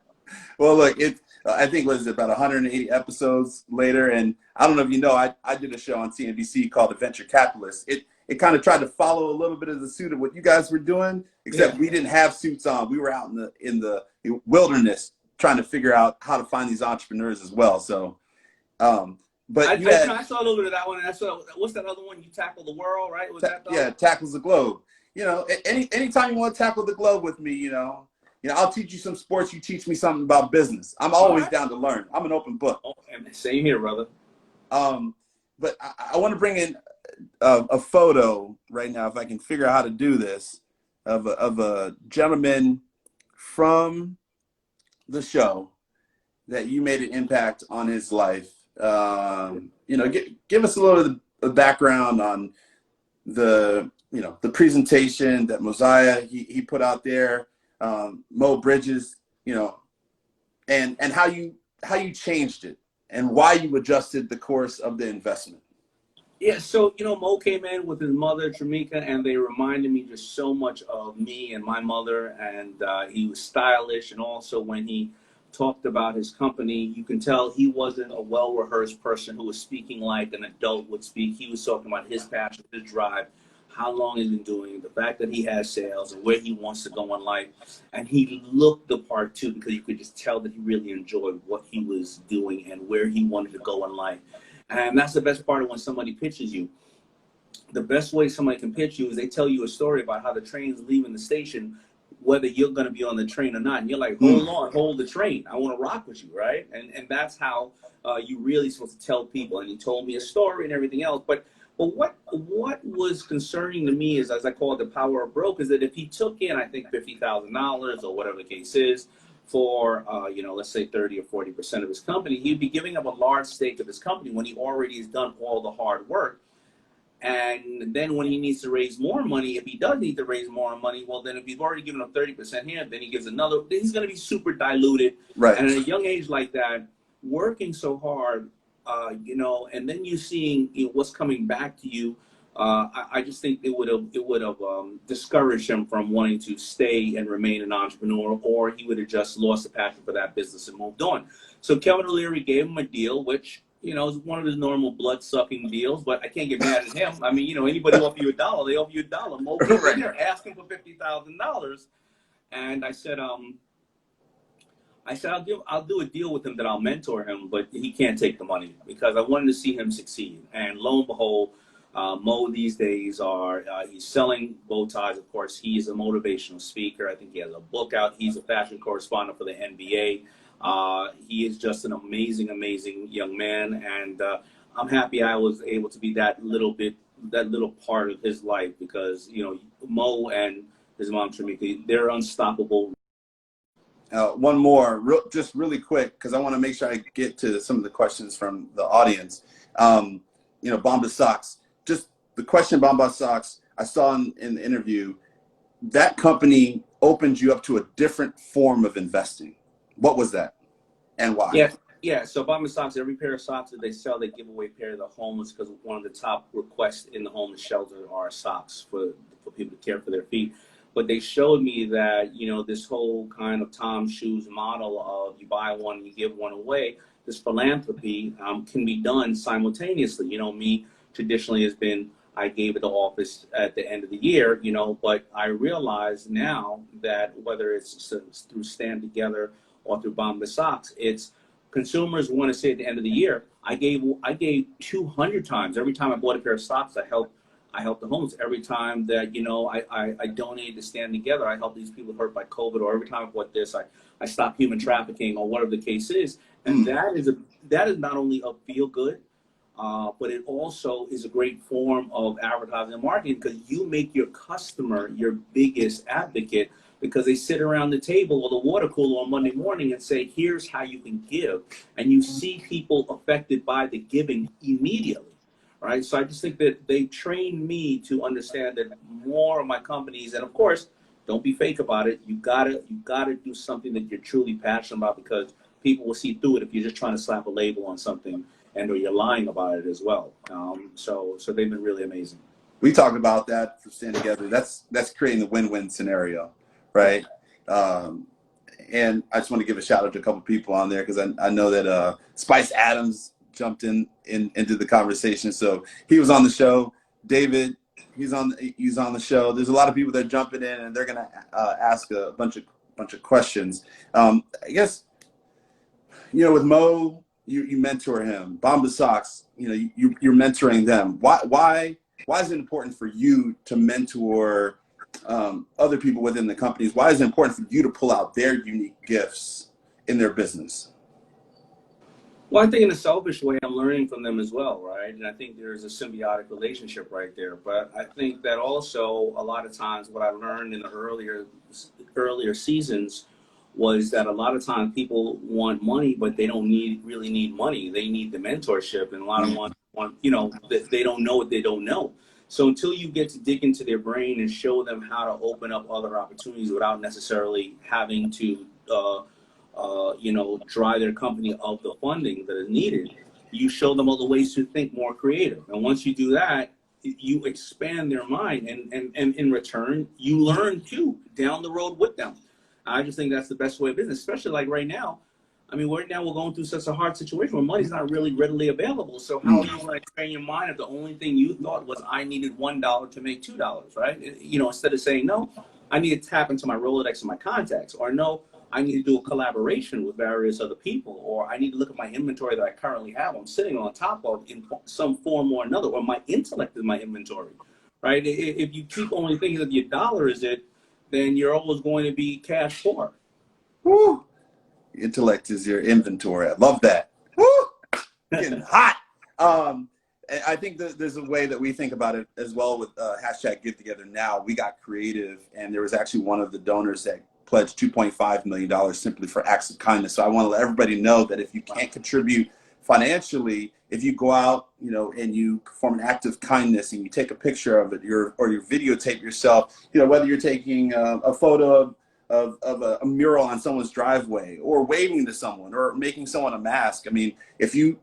[SPEAKER 1] Well, look, I think was about 180 episodes later, and I don't know if you know, I did a show on CNBC called The Venture Capitalist. It kind of tried to follow a little bit of the suit of what you guys were doing, except we didn't have suits on. We were out in the wilderness trying to figure out how to find these entrepreneurs as well. So, but
[SPEAKER 2] I saw a little bit of that one, and I saw, what's that other one? You Tackle the World, right? Was that
[SPEAKER 1] Tackles the Globe. Anytime you want to tackle the globe with me, I'll teach you some sports. You teach me something about business. I'm always down to learn. I'm an open book.
[SPEAKER 2] Oh, same here, brother.
[SPEAKER 1] But I want to bring in a photo right now, if I can figure out how to do this, of a gentleman from the show that you made an impact on his life. Give us a little of the background on the presentation that Mosiah he put out there, Mo Bridges, and how you changed it and why you adjusted the course of the investment.
[SPEAKER 2] Yeah, so Mo came in with his mother Tramika, and they reminded me just so much of me and my mother. And he was stylish, and also when he talked about his company, you can tell he wasn't a well-rehearsed person who was speaking like an adult would speak. He was talking about his passion, his drive, how long he's been doing, the fact that he has sales, and where he wants to go in life. And he looked the part too, because you could just tell that he really enjoyed what he was doing and where he wanted to go in life. And that's the best part of when somebody pitches you. The best way somebody can pitch you is they tell you a story about how the train's leaving the station whether you're going to be on the train or not. And you're like, hold on, hold the train. I want to rock with you, right? And that's how you really supposed to tell people. And he told me a story and everything else. But what was concerning to me is, as I call it, the power of broke, is that if he took in, I think, $50,000 or whatever the case is for, you know, let's say 30 or 40% of his company, he'd be giving up a large stake of his company when he already has done all the hard work. And then when he needs to raise more money, if he does need to raise more money, well, then if he's already given up 30% here, then he gives another, then he's going to be super diluted.
[SPEAKER 1] Right.
[SPEAKER 2] And at a young age like that, working so hard, you know, and then you seeing, you know, what's coming back to you, I just think it would have discouraged him from wanting to stay and remain an entrepreneur, or he would have just lost the passion for that business and moved on. So Kevin O'Leary gave him a deal, which, you know, is one of his normal blood-sucking deals, but I can't get mad at him. I mean, you know, anybody offer you $1, they offer you $1. Mo people in there asking for $50,000, and I said, I'll do a deal with him that I'll mentor him, but he can't take the money because I wanted to see him succeed. And lo and behold, Mo these days he's selling bow ties. Of course, he's a motivational speaker. I think he has a book out. He's a fashion correspondent for the NBA. He is just an amazing, amazing young man, and I'm happy I was able to be that little part of his life, because, you know, Mo and his mom Tramika, they're unstoppable.
[SPEAKER 1] One more, just really quick, because I want to make sure I get to some of the questions from the audience. You know, Bomba Socks, just the question, Bomba Socks, I saw in the interview, that company opened you up to a different form of investing. What was that and why?
[SPEAKER 2] Yeah. So Bomba Socks, every pair of socks that they sell, they give away a pair to the homeless, because one of the top requests in the homeless shelter are socks for people to care for their feet. But they showed me that, you know, this whole kind of Tom Shoes model of you buy one, you give one away, this philanthropy can be done simultaneously. You know, me traditionally has been, I gave it the office at the end of the year, you know, but I realize now that whether it's through Stand Together or through Bomba Socks, it's consumers want to say at the end of the year, I gave 200 times. Every time I bought a pair of socks, I helped the homeless. Every time that, you know, I donated to Stand Together, I help these people hurt by COVID, or every time I bought this, I stop human trafficking, or whatever the case is. And that is not only a feel good, but it also is a great form of advertising and marketing, because you make your customer your biggest advocate, because they sit around the table or the water cooler on Monday morning and say, here's how you can give. And you see people affected by the giving immediately. Right. So I just think that they trained me to understand that more of my companies, and of course, don't be fake about it. You gotta do something that you're truly passionate about, because people will see through it if you're just trying to slap a label on something, and or you're lying about it as well. So they've been really amazing.
[SPEAKER 1] We talked about that for Stand Together. That's creating the win-win scenario, right? And I just want to give a shout out to a couple people on there, because I know that Spice Adams jumped into the conversation, so he was on the show. David, he's on the show. There's a lot of people that are jumping in, and they're gonna ask a bunch of questions. I guess, you know, with Mo, you mentor him. Bomba Socks, you know, you're mentoring them. Why is it important for you to mentor other people within the companies? Why is it important for you to pull out their unique gifts in their business?
[SPEAKER 2] Well, I think in a selfish way, I'm learning from them as well, right? And I think there's a symbiotic relationship right there. But I think that also a lot of times what I learned in the earlier seasons was that a lot of times people want money, but they don't really need money. They need the mentorship, and a lot of them want, you know, they don't know what they don't know. So until you get to dig into their brain and show them how to open up other opportunities without necessarily having to you know, dry their company of the funding that is needed, you show them other ways to think more creative. And once you do that, you expand their mind, and in return, you learn too down the road with them. I just think that's the best way of business, especially like right now. I mean, right now we're going through such a hard situation where money's not really readily available. So how are you going to train your mind if the only thing you thought was I needed $1 to make $2, right? You know, instead of saying, no, I need to tap into my Rolodex and my contacts, or no, I need to do a collaboration with various other people, or I need to look at my inventory that I currently have, I'm sitting on top of in some form or another, or my intellect is my inventory, right? If you keep only thinking that your dollar is it, then you're always going to be cash poor.
[SPEAKER 1] Woo! Intellect is your inventory. I love that. Woo! Getting hot. And I think that there's a way that we think about it as well with hashtag Get Together Now. We got creative, and there was actually one of the donors that pledged $2.5 million simply for acts of kindness. So I want to let everybody know that if you can't contribute financially, if you go out, you know, and you perform an act of kindness and you take a picture of it, or you videotape yourself, you know, whether you're taking a photo of a mural on someone's driveway, or waving to someone, or making someone a mask. I mean, if you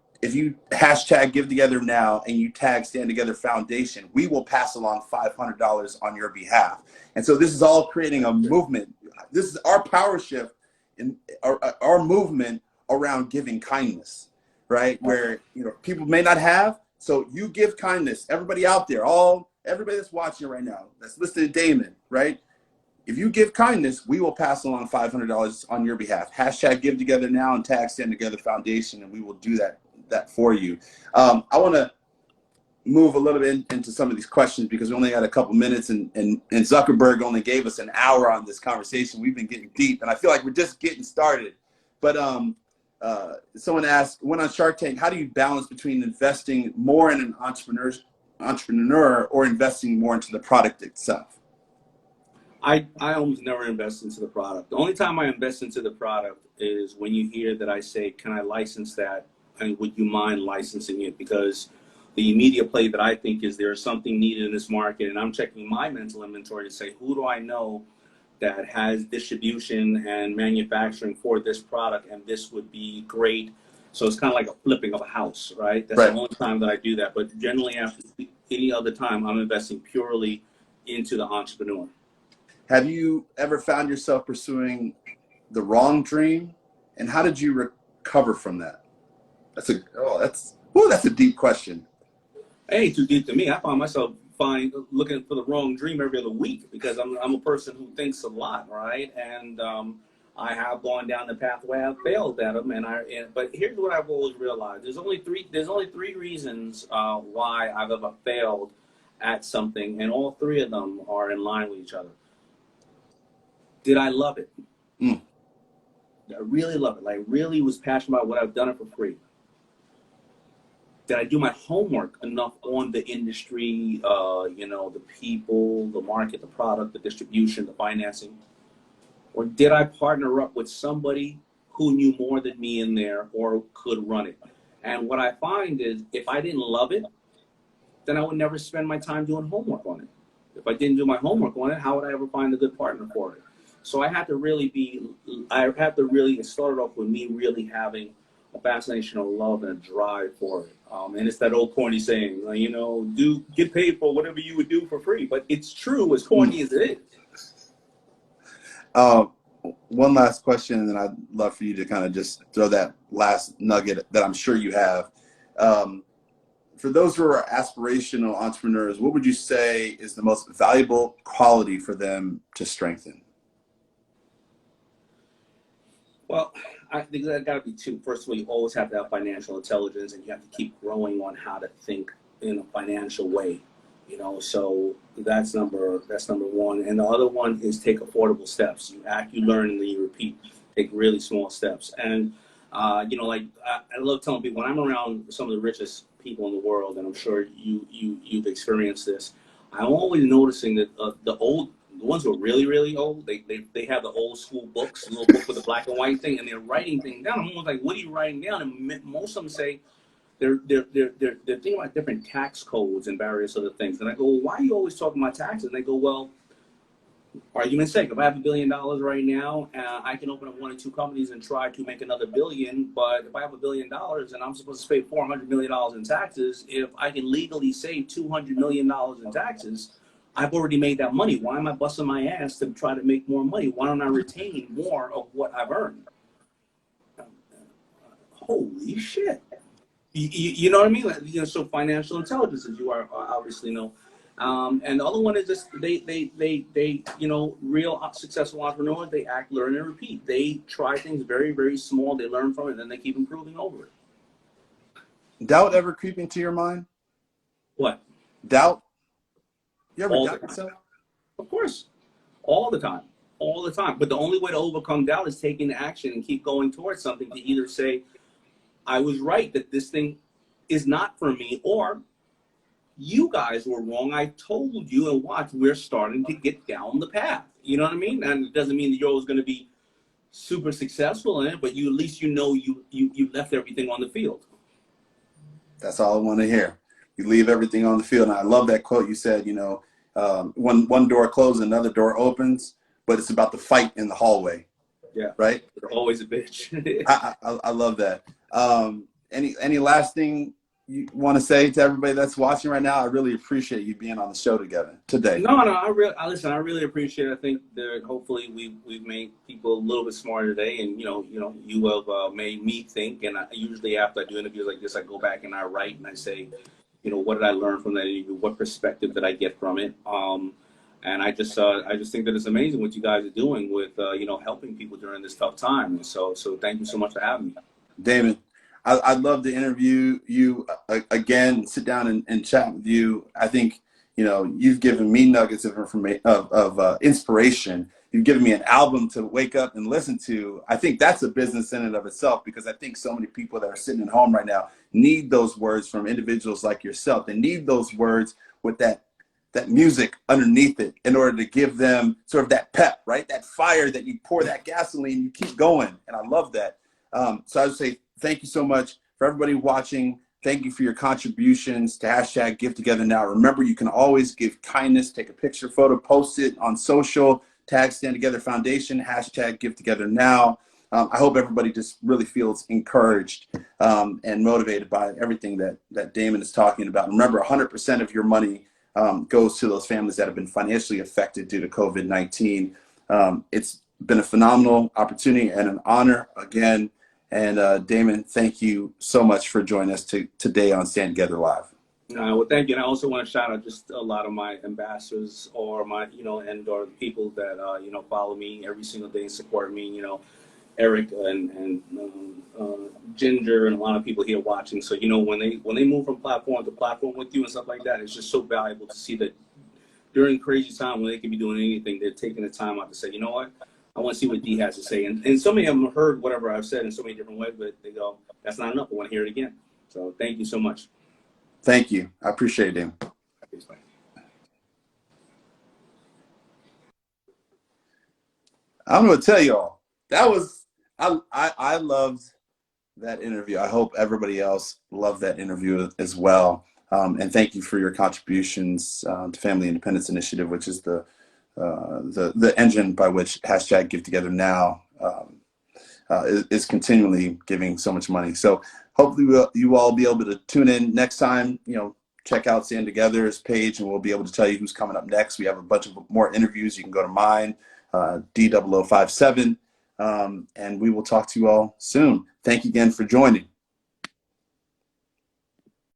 [SPEAKER 1] hashtag Give Together Now and you tag Stand Together Foundation, we will pass along $500 on your behalf. And so this is all creating a movement. This is our power shift in our movement around giving kindness, right? Where, you know, people may not have, so you give kindness. Everybody out there, everybody that's watching right now, that's listening to Daymond, right? If you give kindness, we will pass along $500 on your behalf. Hashtag Give Together Now and tag Stand Together Foundation, and we will do that for you. I want to move a little bit into some of these questions because we only had a couple minutes, and Zuckerberg only gave us an hour on this conversation. We've been getting deep, and I feel like we're just getting started. But someone asked, when on Shark Tank, how do you balance between investing more in an entrepreneur or investing more into the product itself?
[SPEAKER 2] I almost never invest into the product. The only time I invest into the product is when you hear that I say, can I license that? And would you mind licensing it? Because the immediate play that I think is there's something needed in this market, and I'm checking my mental inventory to say, who do I know that has distribution and manufacturing for this product, and this would be great. So it's kind of like a flipping of a house, right? That's right. The only time that I do that. But generally, after any other time, I'm investing purely into the entrepreneur.
[SPEAKER 1] Have you ever found yourself pursuing the wrong dream, and how did you recover from that? That's a deep question.
[SPEAKER 2] It ain't too deep to me. I find myself looking for the wrong dream every other week because I'm a person who thinks a lot, right? And I have gone down the pathway. I've failed at them, but here's what I've always realized: there's only three reasons why I've ever failed at something, and all three of them are in line with each other. Did I love it? Did I really love it? Like, really was passionate about what I've done it for free. Did I do my homework enough on the industry, you know, the people, the market, the product, the distribution, the financing? Or did I partner up with somebody who knew more than me in there or could run it? And what I find is if I didn't love it, then I would never spend my time doing homework on it. If I didn't do my homework on it, how would I ever find a good partner for it? So it started off with me really having a fascination, a love, and a drive for it. And it's that old corny saying, you know, get paid for whatever you would do for free. But it's true, as corny as it is.
[SPEAKER 1] One last question, and then I'd love for you to kind of just throw that last nugget that I'm sure you have. For those who are aspirational entrepreneurs, what would you say is the most valuable quality for them to strengthen?
[SPEAKER 2] Well, I think that got to be two. First of all, you always have to have financial intelligence, and you have to keep growing on how to think in a financial way. You know, so that's number one. And the other one is take affordable steps. You act, you learn, and then you repeat. Take really small steps. And you know, like I love telling people when I'm around some of the richest people in the world, and I'm sure you've experienced this. I'm always noticing that the ones who are really, really old, they have the old school books, a little book with the black and white thing, and they're writing things down. I'm almost like, what are you writing down? And most of them say they're thinking about different tax codes and various other things. And I go, well, why are you always talking about taxes? And they go, well, argument's sake, if I have $1 billion right now, I can open up 1 or 2 companies and try to make another $1 billion. But if I have $1 billion and I'm supposed to pay $400 million in taxes, if I can legally save $200 million in taxes, I've already made that money. Why am I busting my ass to try to make more money? Why don't I retain more of what I've earned? Holy shit. You know what I mean? Like, you know, so financial intelligence, as you are obviously know. And the other one is just they you know, real successful entrepreneurs, they act, learn, and repeat. They try things very, very small. They learn from it, and then they keep improving over it.
[SPEAKER 1] Doubt ever creep into your mind?
[SPEAKER 2] What?
[SPEAKER 1] Doubt? You ever doubt yourself?
[SPEAKER 2] Of course. all the time, all the time. But the only way to overcome doubt is taking action and keep going towards something, to either say, I was right that this thing is not for me, or you guys were wrong. I told you, and watch, we're starting to get down the path. You know what I mean? And it doesn't mean that you're always going to be super successful in it, but you at least you left everything on the field.
[SPEAKER 1] That's all I want to hear. You leave everything on the field. And I love that quote you said, when one door closes, another door opens, but it's about the fight in the hallway.
[SPEAKER 2] Yeah.
[SPEAKER 1] Right?
[SPEAKER 2] You're always a bitch.
[SPEAKER 1] I love that. Any last thing you want to say to everybody that's watching right now? I really appreciate you being on the show today.
[SPEAKER 2] No, I really appreciate it. I think that hopefully we've made people a little bit smarter today, and you have made me think. And usually after I do interviews like this, I go back and I write and I say, what did I learn from that interview? What perspective did I get from it? And I just think that it's amazing what you guys are doing with helping people during this tough time. And so thank you so much for having me,
[SPEAKER 1] Daymond. I'd love to interview you again, sit down and chat with you. I think, you've given me nuggets of information, of inspiration. You've given me an album to wake up and listen to. I think that's a business in and of itself, because I think so many people that are sitting at home right now need those words from individuals like yourself. They need those words with that music underneath it in order to give them sort of that pep, right? That fire that you pour that gasoline, you keep going. And I love that. So I would say, thank you so much for everybody watching. Thank you for your contributions to hashtag Give Together Now. Remember, you can always give kindness, take a picture, photo, post it on social, tag Stand Together Foundation, hashtag Give Together Now. I hope everybody just really feels encouraged and motivated by everything that Daymond is talking about. Remember, 100% of your money goes to those families that have been financially affected due to COVID-19. It's been a phenomenal opportunity and an honor again. And Daymond, thank you so much for joining us today on Stand Together Live.
[SPEAKER 2] Well, thank you. And I also want to shout out just a lot of my ambassadors, or my, or the people that, follow me every single day and support me, Eric and Ginger, and a lot of people here watching. So, when they move from platform to platform with you and stuff like that, it's just so valuable to see that during crazy time when they can be doing anything, they're taking the time out to say, you know what? I want to see what D has to say. And so many of them have heard whatever I've said in so many different ways, but they go, that's not enough. I want to hear it again. So thank you so much.
[SPEAKER 1] Thank you. I appreciate it. I'm going to tell y'all, I loved that interview. I hope everybody else loved that interview as well. And thank you for your contributions to Family Independence Initiative, which is the engine by which hashtag Give Together Now is continually giving so much money. So hopefully you all be able to tune in next time, check out Stand Together's page, and we'll be able to tell you who's coming up next. We have a bunch of more interviews. You can go to mine, D0057, and we will talk to you all soon. Thank you again for joining.